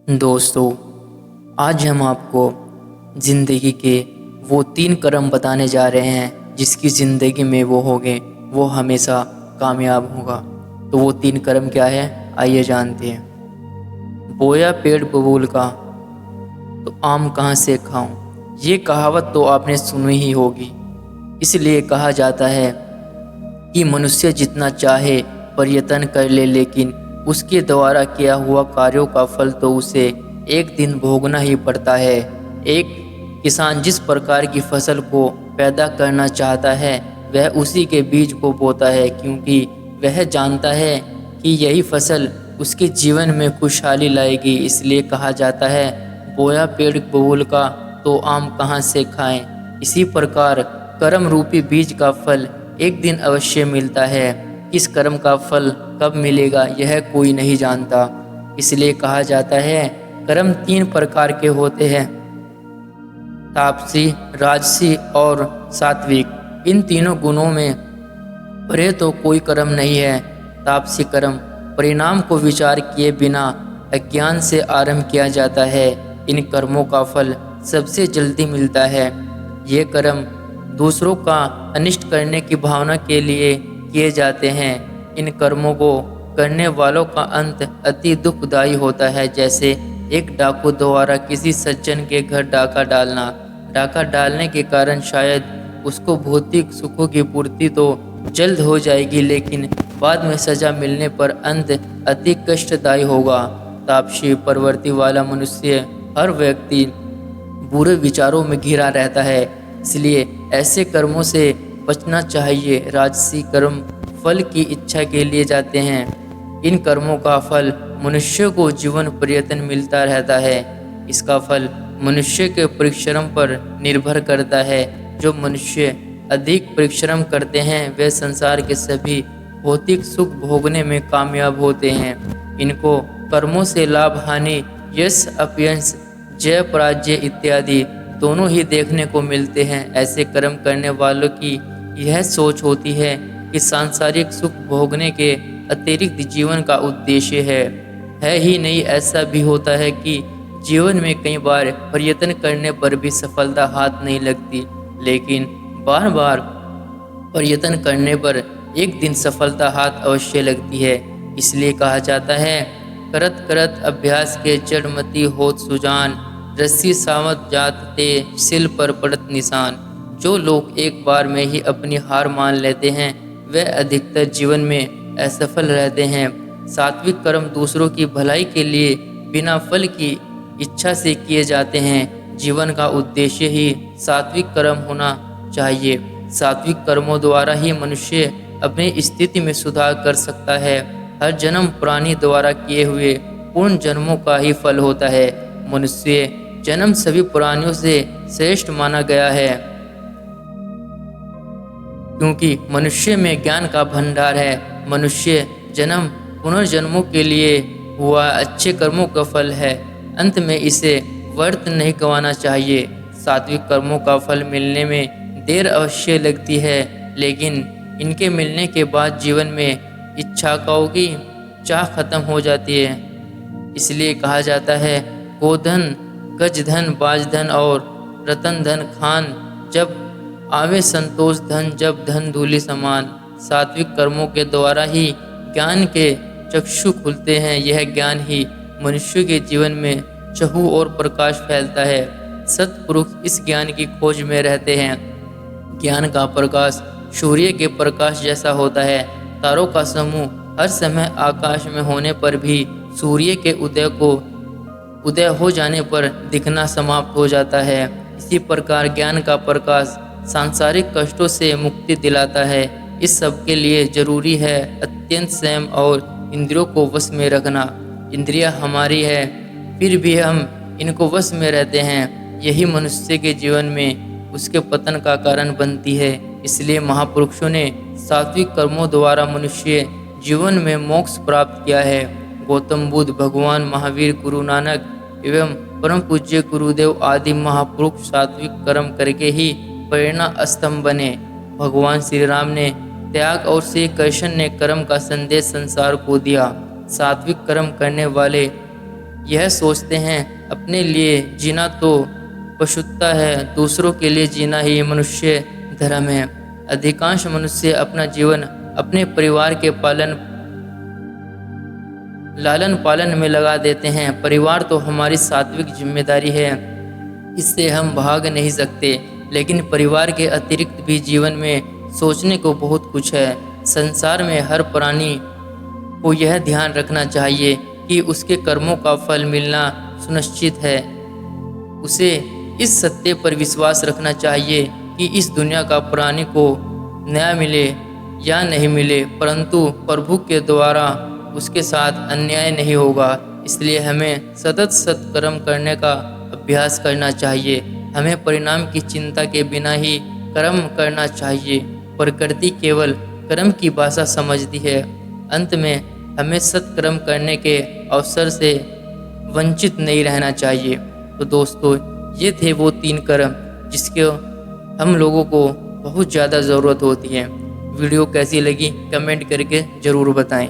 दोस्तों, आज हम आपको ज़िंदगी के वो 3 कर्म बताने जा रहे हैं जिसकी ज़िंदगी में वो होंगे वो हमेशा कामयाब होगा। तो वो 3 कर्म क्या है, आइए जानते हैं। बोया पेड़ बबूल का तो आम कहाँ से खाऊं, ये कहावत तो आपने सुनी ही होगी। इसलिए कहा जाता है कि मनुष्य जितना चाहे प्रयत्न कर ले, लेकिन उसके द्वारा किया हुआ कार्यों का फल तो उसे एक दिन भोगना ही पड़ता है। एक किसान जिस प्रकार की फसल को पैदा करना चाहता है वह उसी के बीज को बोता है, क्योंकि वह जानता है कि यही फसल उसके जीवन में खुशहाली लाएगी। इसलिए कहा जाता है बोया पेड़ बबूल का तो आम कहाँ से खाएं। इसी प्रकार कर्म रूपी बीज का फल एक दिन अवश्य मिलता है। किस कर्म का फल कब मिलेगा यह कोई नहीं जानता। इसलिए कहा जाता है कर्म 3 प्रकार के होते हैं, तापसी, राजसी और सात्विक। इन तीनों गुणों में परे तो कोई कर्म नहीं है। तापसी कर्म परिणाम को विचार किए बिना अज्ञान से आरंभ किया जाता है। इन कर्मों का फल सबसे जल्दी मिलता है। ये कर्म दूसरों का अनिष्ट करने की भावना के लिए किए जाते हैं। इन कर्मों को करने वालों का अंत अति दुखदायी होता है, जैसे एक डाकू द्वारा किसी सज्जन के घर डाका डालना। डाका डालने के कारण शायद उसको भौतिक सुखों की पूर्ति तो जल्द हो जाएगी, लेकिन बाद में सजा मिलने पर अंत अति कष्टदायी होगा। तापसी प्रवृत्ति वाला मनुष्य हर व्यक्ति बुरे विचारों में घिरा रहता है, इसलिए ऐसे कर्मों से बचना चाहिए। राजसी कर्म फल की इच्छा के लिए जाते हैं। इन कर्मों का फल मनुष्य को जीवन पर्यंत मिलता रहता है। इसका फल मनुष्य के परिश्रम पर निर्भर करता है। जो मनुष्य अधिक परिश्रम करते हैं वे संसार के सभी भौतिक सुख भोगने में कामयाब होते हैं। इनको कर्मों से लाभ हानि, यश अपयश, जय पराजय इत्यादि दोनों ही देखने को मिलते हैं। ऐसे कर्म करने वालों की यह सोच होती है कि सांसारिक सुख भोगने के अतिरिक्त जीवन का उद्देश्य है ही नहीं। ऐसा भी होता है कि जीवन में कई बार प्रयत्न करने पर भी सफलता हाथ नहीं लगती, लेकिन बार बार प्रयत्न करने पर एक दिन सफलता हाथ अवश्य लगती है। इसलिए कहा जाता है करत करत अभ्यास के जड़मती होत सुजान, रस्सी सावत जात ते सिल पर पड़त निशान। जो लोग एक बार में ही अपनी हार मान लेते हैं वे अधिकतर जीवन में असफल रहते हैं। सात्विक कर्म दूसरों की भलाई के लिए बिना फल की इच्छा से किए जाते हैं। जीवन का उद्देश्य ही सात्विक कर्म होना चाहिए। सात्विक कर्मों द्वारा ही मनुष्य अपनी स्थिति में सुधार कर सकता है। हर जन्म प्राणी द्वारा किए हुए पूर्ण जन्मों का ही फल होता है। मनुष्य जन्म सभी प्राणियों से श्रेष्ठ माना गया है, क्योंकि मनुष्य में ज्ञान का भंडार है। मनुष्य जन्म पुनर्जन्मों के लिए हुआ अच्छे कर्मों का फल है। अंत में इसे व्यर्थ नहीं गंवाना चाहिए। सात्विक कर्मों का फल मिलने में देर अवश्य लगती है, लेकिन इनके मिलने के बाद जीवन में इच्छाओं की चाह खत्म हो जाती है। इसलिए कहा जाता है गोधन, गजधन, बाजधन और रतन धन खान, जब आवे संतोष धन, जब धन धूलि समान। सात्विक कर्मों के द्वारा ही ज्ञान के चक्षु खुलते हैं। यह ज्ञान ही मनुष्य के जीवन में चहु और प्रकाश फैलता है। सत्पुरुष इस ज्ञान की खोज में रहते हैं। ज्ञान का प्रकाश सूर्य के प्रकाश जैसा होता है। तारों का समूह हर समय आकाश में होने पर भी सूर्य के उदय हो जाने पर दिखना समाप्त हो जाता है। इसी प्रकार ज्ञान का प्रकाश सांसारिक कष्टों से मुक्ति दिलाता है। इस सब के लिए जरूरी है अत्यंत संयम और इंद्रियों को वश में रखना। इंद्रियां हमारी है, फिर भी हम इनको वश में रहते हैं। यही मनुष्य के जीवन में उसके पतन का कारण बनती है। इसलिए महापुरुषों ने सात्विक कर्मों द्वारा मनुष्य जीवन में मोक्ष प्राप्त किया है। गौतम बुद्ध, भगवान महावीर, गुरु नानक एवं परम पूज्य गुरुदेव आदि महापुरुष सात्विक कर्म करके ही प्रेरणा स्तंभ बने। भगवान श्री राम ने त्याग और श्री कृष्ण ने कर्म का संदेश संसार को दिया। सात्विक कर्म करने वाले यह सोचते हैं अपने लिए जीना तो पशुत्व है, दूसरों के लिए जीना ही मनुष्य धर्म है। अधिकांश मनुष्य अपना जीवन अपने परिवार के लालन पालन में लगा देते हैं। परिवार तो हमारी सात्विक जिम्मेदारी है, इससे हम भाग नहीं सकते, लेकिन परिवार के अतिरिक्त भी जीवन में सोचने को बहुत कुछ है। संसार में हर प्राणी को यह ध्यान रखना चाहिए कि उसके कर्मों का फल मिलना सुनिश्चित है। उसे इस सत्य पर विश्वास रखना चाहिए कि इस दुनिया का प्राणी को न्याय मिले या नहीं मिले, परंतु प्रभु के द्वारा उसके साथ अन्याय नहीं होगा। इसलिए हमें सतत सत्कर्म करने का अभ्यास करना चाहिए। हमें परिणाम की चिंता के बिना ही कर्म करना चाहिए। प्रकृति केवल कर्म की भाषा समझती है। अंत में हमें सत्कर्म करने के अवसर से वंचित नहीं रहना चाहिए। तो दोस्तों, ये थे वो 3 कर्म जिसके हम लोगों को बहुत ज़्यादा ज़रूरत होती है। वीडियो कैसी लगी कमेंट करके ज़रूर बताएं।